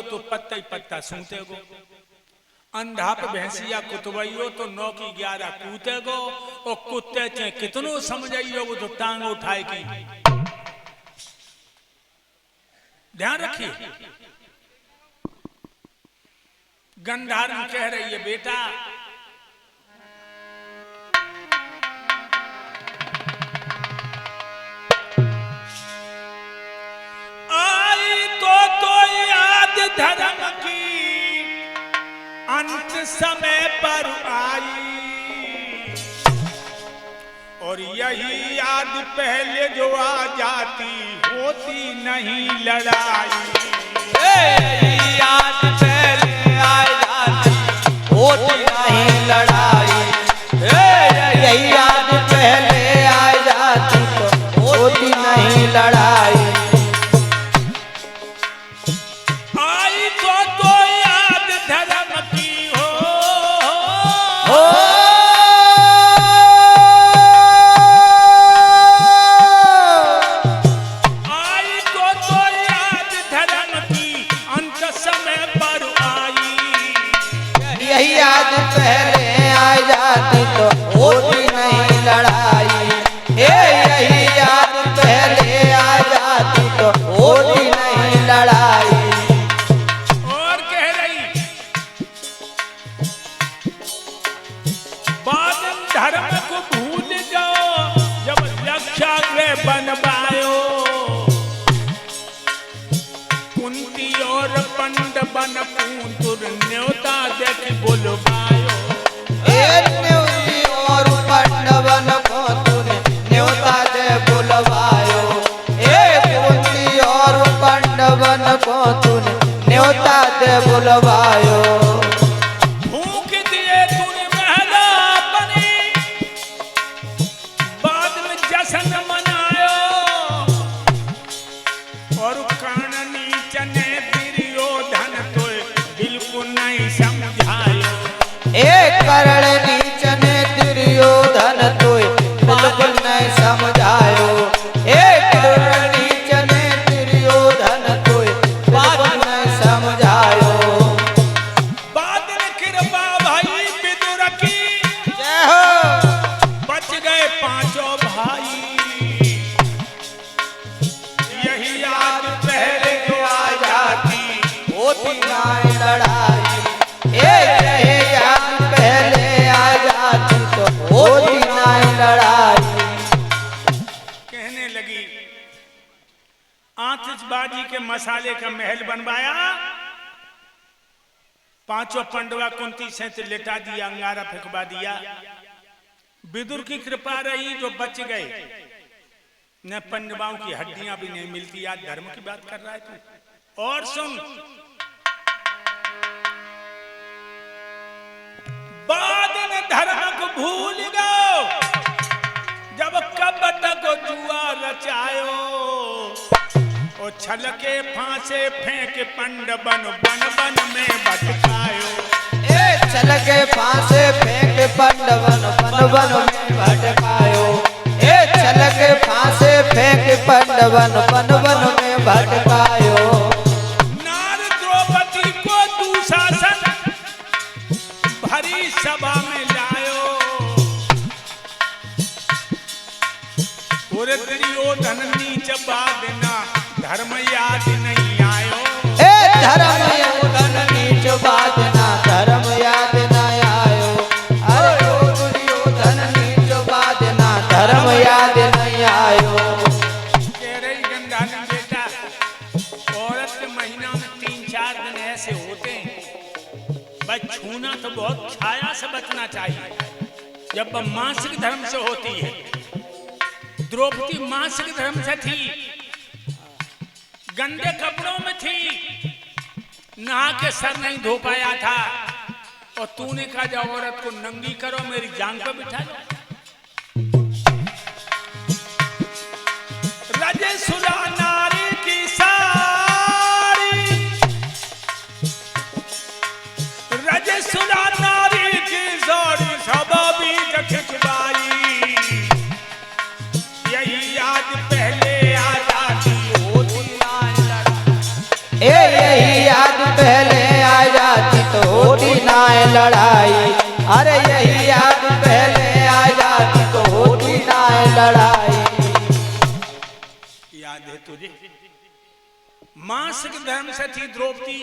तो पत्ता ही पत्ता सूते गो, अंधा पे भैंसिया कुतवइयो तो 9 की 11 कूते गो, और कुत्ते चाहे कितनो समझाइयो वो तो टांग उठाए की। ध्यान रखिए। गंधारण कह रही है बेटा आई तो याद धर्म की अंत समय पर आई, और यही याद पहले जो आ जाती होती नहीं लड़ाई। यही याद पहले आ जाती होती नहीं लड़ाई। यही याद पहले आ जाती तो होती नहीं लड़ाई। आई तो याद धर्म की हो आई तो याद धर्म की अंत समय पर आई। यही याद पहले आ जाती तो होती नहीं लड़ाई। यही याद पहले आ जाती तो होती नहीं लड़ाई। और कह रही बाद धर्म को भूल जाओ जब लक्षाग्रह बनवायो, कुंती और पंड बन पूंतुर न्योता देख बुलवायो। न्योती और पंडवन को तूने न्योता दे बुलवायो। कुंती और पंडवन को तूने न्योता दे बुलवायो। फूंक दिए तूने महला अपनी, बाद में जश्न मनायो, और काननी चने दुर्योधन तो बिल्कुल नहीं समझायो। करण नीचन दुर्योधन तो बिल्कुल नहीं समझायो। करण नीचन दुर्योधन तो बिल्कुल नहीं समझायो। बाद में कृपा भाई विदुर की, जय हो। बच गए पांचों भाई। यही याद पहले जो आ जाती होती नहीं लड़ाई। यही याद पहले आ जाती तो होती नहीं लड़ाई। कहने लगी आतिशबाजी के मसाले का महल बनवाया, पांचों पंडवा कुंती से लेटा दिया, अंगारा फेंकवा दिया। विदुर की कृपा रही जो बच गए, न पंडवाओं की हड्डियां भी नहीं मिलती। आज धर्म की बात कर रहा है तू। और सुन, बाद में धर्म को भूल गो जब कपट को जुआ रचायो, और छल के फांसे फेंक पंड बन बन बन में भटकायो। छल के फांसे फेंक पंडवन बन बन में भटकायो। छल के फांसे फेंक पंडवन बन बन में भटकायो। नार द्रौपदी को दुशासन भरी सभा में लायो, और दुर्योधन नीच बादना धर्म याद नहीं आयो। धर्म नीच बादना धर्म याद नहीं आयो। अरे दुर्योधन नीच बादना धर्म याद नहीं आयो। कह रही गंधारी बेटा, औरत के महीना में 3-4 दिन ऐसे होते हैं भाई, छूना तो बहुत छाया से बचना चाहिए जब वह मासिक धर्म से होती है। द्रौपदी मासिक धर्म से थी, गंदे कपड़ों में थी, नहा के सर नहीं धो पाया था, और तूने कहा जब औरत को नंगी करो मेरी जान पर बिठा दो। रजे सुला नारी की साड़ी, रजे सुला नारी की साड़ी सब बीच खिंचवाई। यही याद पहले आ जाती होती नहीं लड़ाई। यही याद लड़ाई। अरे यही याद पहले आ जाती तो होती ना लड़ाई। याद है तुझे? मासिक धर्म से थी द्रौपदी,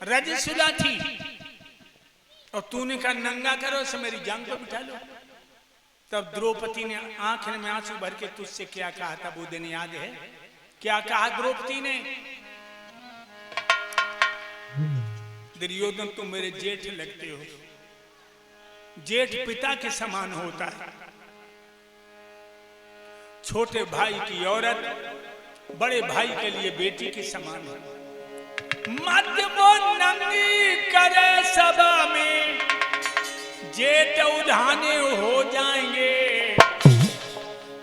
रजस्वला थी, और तूने कहा नंगा करो से मेरी जान को बिठा लो। तब द्रौपदी ने आंख में आंसू भर के तुझसे क्या कहा था, वो दिन याद है? क्या कहा द्रौपदी ने? दुर्योधन तुम मेरे जेठ लगते हो, जेठ पिता के समान होता है। छोटे भाई की औरत बड़े भाई के लिए बेटी के समान है। मध्यमो नंगी करे सभा में, जेठ उधाने हो जाएंगे।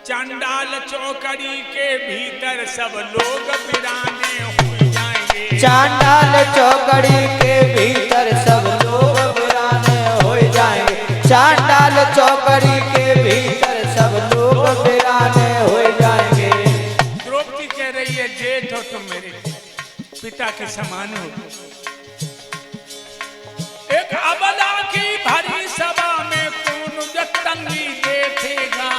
चंडाल चौकड़ी के भीतर सब लोग वीराने हो जाएंगे। चांडाल चौकड़ी के भीतर सब लोग वीराने हो जाएंगे। चांडाल चौकड़ी के भीतर सब लोग वीराने हो जाएंगे। द्रौपदी कह रही है जेठ हो तुम मेरे पिता के समान हो। एक अबला की भरी सभा में कौन जतंगी देखेगा,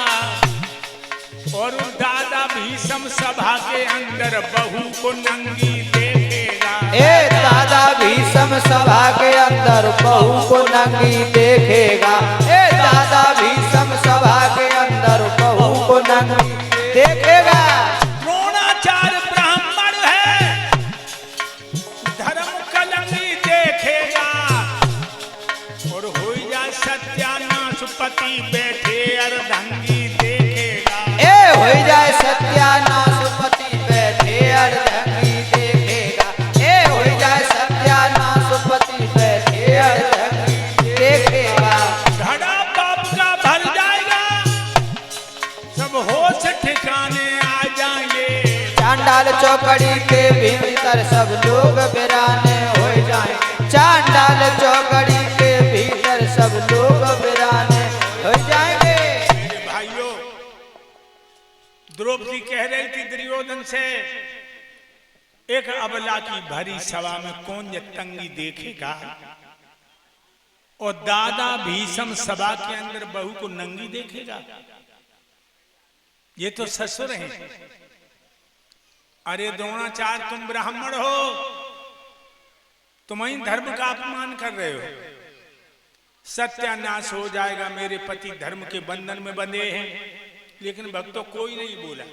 और दादा भीषम सभा के अंदर बहू को नंगी देखेगा। ए दादा भीषम सभा के अंदर बहू को नंगी देखेगा। ए दादा भीषम सभा के अंदर बहू को नंगी देखेगा। द्रोणाचार्य ब्राह्मण है, धर्म कलंगी देखेगा, और हो जा सत्यानाश पति बैठे अर्धंगी देखेगा। ए हो जाए सत्यानाश पति बैठे अर्धंगी देखेगा। ए हो जाए सत्यानाश पति बैठे अर्धंगी देखेगा। घड़ा पाप का भर जाएगा, सब होश ठिकाने आ जाएंगे। चांडाल चौकड़ी के भीतर सब लोग वीराने हो जाएंगे। चांडाल चौकड़ी के भीतर सब लोग वीराने हो जाएंगे। मेरे भाइयों, द्रौपदी कह रही थी दुर्योधन से, एक अबला की भरी सभा में कौन जतंगी देखेगा, और दादा भीषम सभा के अंदर बहू को नंगी देखेगा। ये तो ससुर हैं। अरे द्रोणाचार्य तुम ब्राह्मण हो, तुम ही धर्म का अपमान कर रहे हो। सत्यानाश हो जाएगा, मेरे पति धर्म के बंधन में बंधे हैं। लेकिन भक्तों कोई नहीं बोला।